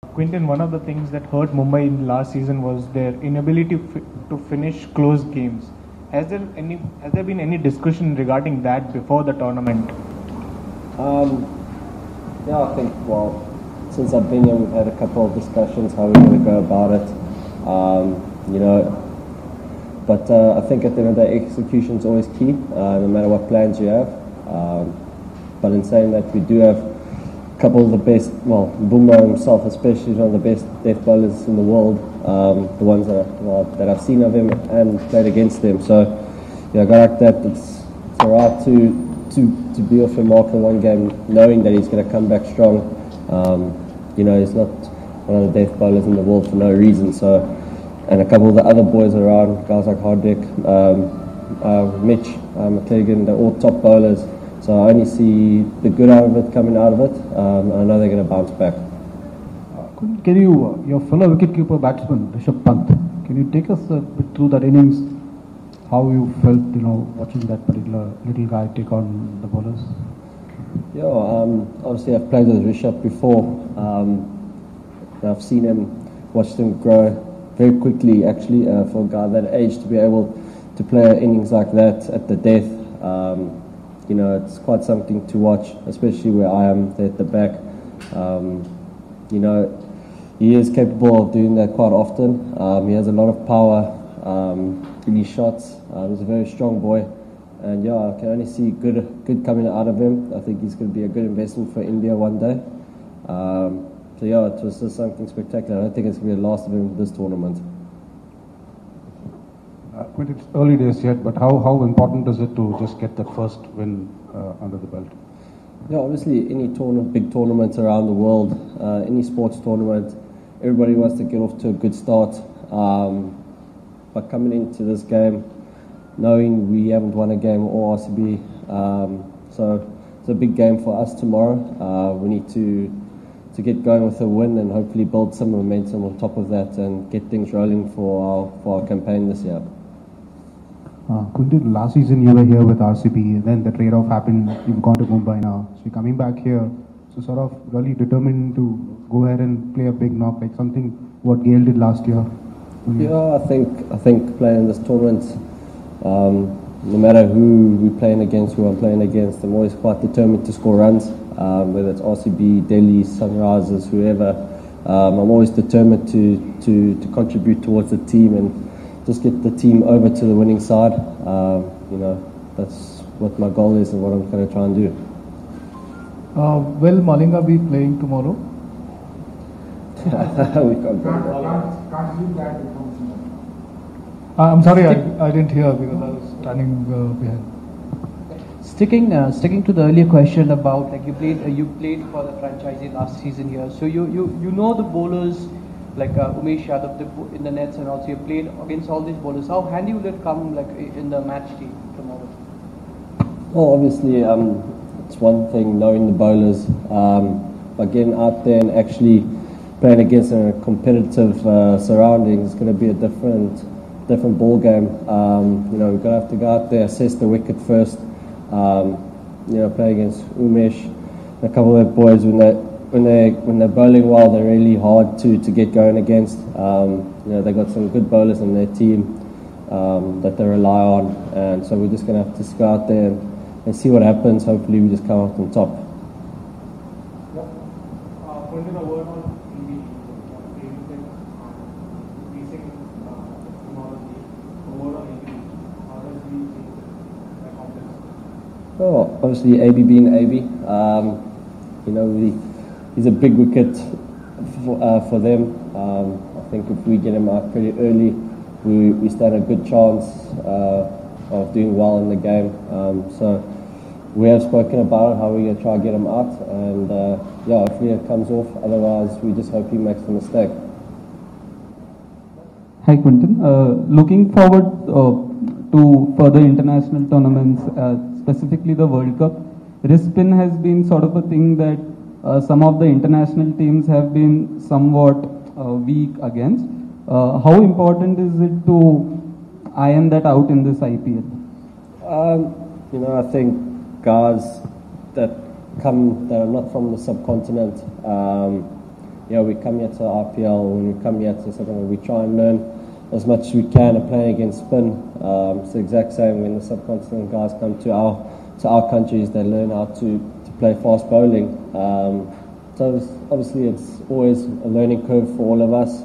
Quinton, one of the things that hurt Mumbai in last season was their inability to finish close games. Has there been any discussion regarding that before the tournament? Um, yeah, I think, well, since I've been here, we've had a couple of discussions how we're going to go about it. You know, but I think at the end of the day, execution is always key, no matter what plans you have. But in saying that, we do have a couple of the best, well, Bumrah himself especially is one of the best death bowlers in the world, the ones that I've seen of him and played against them. So, yeah, a guy like that, it's alright to be off your mark in one game, knowing that he's going to come back strong. You know, he's not one of the death bowlers in the world for no reason. So, and a couple of the other boys around, guys like Hardik, Mitch, McLagan, they're all top bowlers. So I only see the good out of it coming out of it. I know they're going to bounce back. Can you, your fellow wicketkeeper batsman, Rishabh Pant, can you take us a bit through that innings? How you felt, watching that particular little guy take on the bowlers? Yeah, obviously I've played with Rishabh before. I've seen him, watched him grow very quickly actually, for a guy that age to be able to play innings like that at the death. You know, it's quite something to watch, especially where I am at the back. You know, he is capable of doing that quite often. He has a lot of power in his shots. He's a very strong boy. And yeah, I can only see good coming out of him. I think he's going to be a good investment for India one day. So yeah, it was just something spectacular. I don't think it's going to be the last of him this tournament. Quint, it's early days yet, but how important is it to just get that first win under the belt? Yeah, obviously any big tournaments around the world, any sports tournament, everybody wants to get off to a good start. But coming into this game, knowing we haven't won a game or RCB, so it's a big game for us tomorrow. We need to get going with a win and hopefully build some momentum on top of that and get things rolling for our campaign this year. Quinton, last season you were here with RCB, then the trade-off happened, you've gone to Mumbai now. So you're coming back here, so sort of really determined to go ahead and play a big knock, like something what Gale did last year. Yeah, I think playing in this tournament, no matter who we're playing against, who I'm playing against, I'm always quite determined to score runs, whether it's RCB, Delhi, Sunrisers, whoever. I'm always determined to contribute towards the team and just get the team over to the winning side. You know, that's what my goal is and what I'm going to try and do. Will Malinga be playing tomorrow? We can't go there. I'm sorry, I didn't hear because I was standing behind. Sticking to the earlier question about like you played for the franchisee last season here, so you know the bowlers like Umesh Yadav in the nets, and also you played against all these bowlers. How handy will it come like in the match team tomorrow? Well, obviously, it's one thing knowing the bowlers, but getting out there and actually playing against a competitive surroundings is going to be a different ball game. You know, we're going to have to go out there, assess the wicket first. You know, play against Umesh, a couple of boys when they're bowling well, they're really hard to get going against. You know, they got some good bowlers in their team that they rely on, and so we're just going to have to go out there and see what happens. Hopefully, we just come out on top. Oh, obviously AB being AB, you know, he's a big wicket for them. I think if we get him out pretty early, we stand a good chance of doing well in the game. So we have spoken about it, how we're going to try to get him out, and yeah, hopefully it comes off. Otherwise, we just hope he makes the mistake. Hi Quinton, looking forward to further international tournaments, specifically the World Cup. Wrist spin has been sort of a thing that some of the international teams have been somewhat weak against. How important is it to iron that out in this IPL? You know, I think guys that are not from the subcontinent, we come here to IPL, when we come here to something, we try and learn as much as we can of playing against spin. It's the exact same when the subcontinent guys come to our countries, they learn how to play fast bowling. So obviously it's always a learning curve for all of us.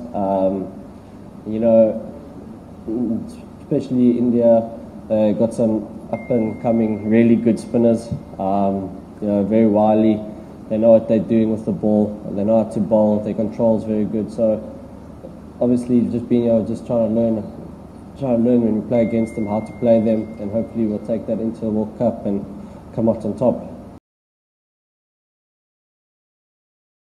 Especially India, they got some up and coming really good spinners. Very wily. They know what they're doing with the ball. They know how to bowl. Their control's very good. So obviously, just being just trying to learn when we play against them how to play them, and hopefully we'll take that into the World Cup and come out on top.